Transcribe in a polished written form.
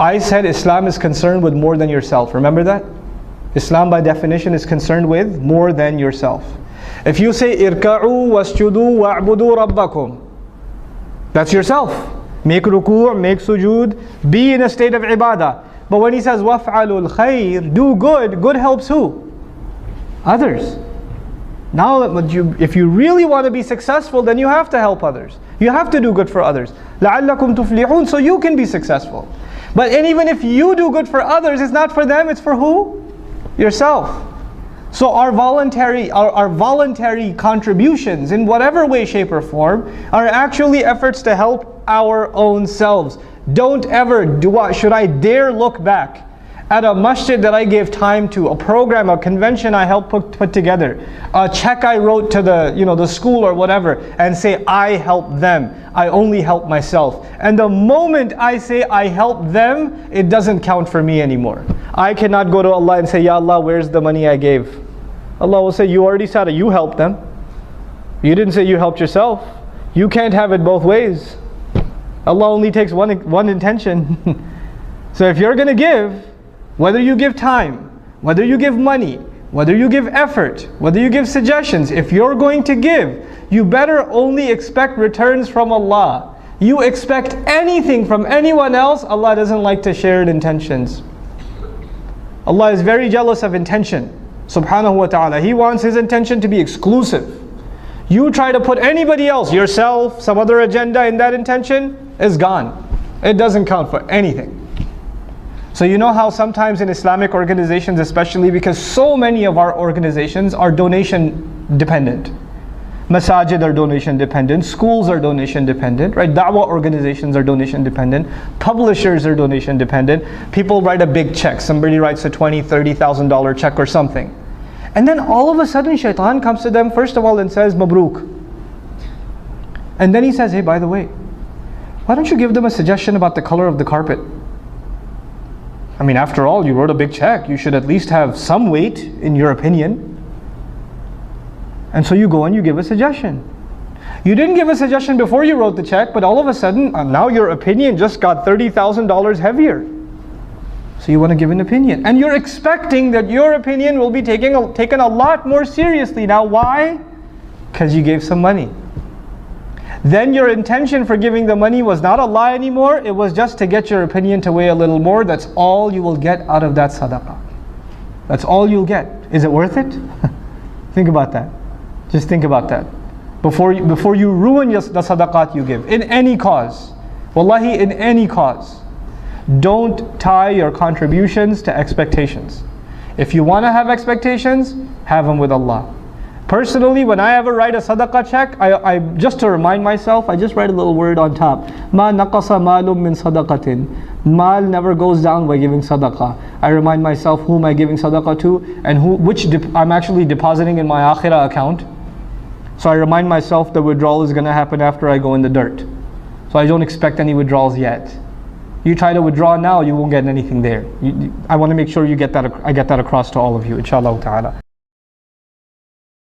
I said Islam is concerned with more than yourself. Remember that? Islam by definition is concerned with more than yourself. If you say irka'u wasjudu wa'budu rabbakum, that's yourself. Make ruku', make sujood, be in a state of ibadah. But when he says waf'alul khair, do good, good helps who? Others. Now if you really want to be successful, then you have to help others. You have to do good for others. لَعَلَّكُمْ تُفْلِحُونَ, so you can be successful. But even if you do good for others, it's not for them, it's for who? Yourself. So our voluntary contributions in whatever way, shape or form are actually efforts to help our own selves. Don't ever, should I dare look back at a masjid that I gave time to, a program, a convention I helped put together, a check I wrote to the school or whatever, and say I helped them, I only help myself. And the moment I say I help them, it doesn't count for me anymore. I cannot go to Allah and say, Ya Allah, where's the money I gave? Allah will say, you already said it, you helped them. You didn't say you helped yourself. You can't have it both ways. Allah only takes one intention. So if you're going to give, whether you give time, whether you give money, whether you give effort, whether you give suggestions, if you're going to give, you better only expect returns from Allah. You expect anything from anyone else, Allah doesn't like to share intentions. Allah is very jealous of intention, subhanahu wa ta'ala. He wants His intention to be exclusive. You try to put anybody else, yourself, some other agenda in that intention, is gone. It doesn't count for anything. So you know how sometimes in Islamic organizations, especially because so many of our organizations are donation dependent. Masajid are donation dependent, schools are donation dependent, right? Da'wah organizations are donation dependent, publishers are donation dependent. People write a big check, somebody writes a $20,000, $30,000 check or something. And then all of a sudden shaitan comes to them first of all and says, Mabruk. And then he says, hey, by the way, why don't you give them a suggestion about the color of the carpet? I mean, after all, you wrote a big check. You should at least have some weight in your opinion. And so you go and you give a suggestion. You didn't give a suggestion before you wrote the check, but all of a sudden, now your opinion just got $30,000 heavier. So you want to give an opinion. And you're expecting that your opinion will be taken a lot more seriously. Now why? Because you gave some money. Then your intention for giving the money was not Allah anymore. It was just to get your opinion to weigh a little more. That's all you will get out of that sadaqah. That's all you'll get. Is it worth it? Think about that. Just think about that. Before you ruin the sadaqat you give. In any cause. Wallahi, in any cause. Don't tie your contributions to expectations. If you want to have expectations, have them with Allah. Personally, when I ever write a sadaqah check, I just to remind myself, I just write a little word on top. Ma naqasa malum min sadaqatin. Mal never goes down by giving sadaqah. I remind myself who am I giving sadaqah to and which I'm actually depositing in my akhirah account. So I remind myself the withdrawal is going to happen after I go in the dirt. So I don't expect any withdrawals yet. You try to withdraw now, you won't get anything there. I want to make sure I get that across to all of you, inshallah ta'ala.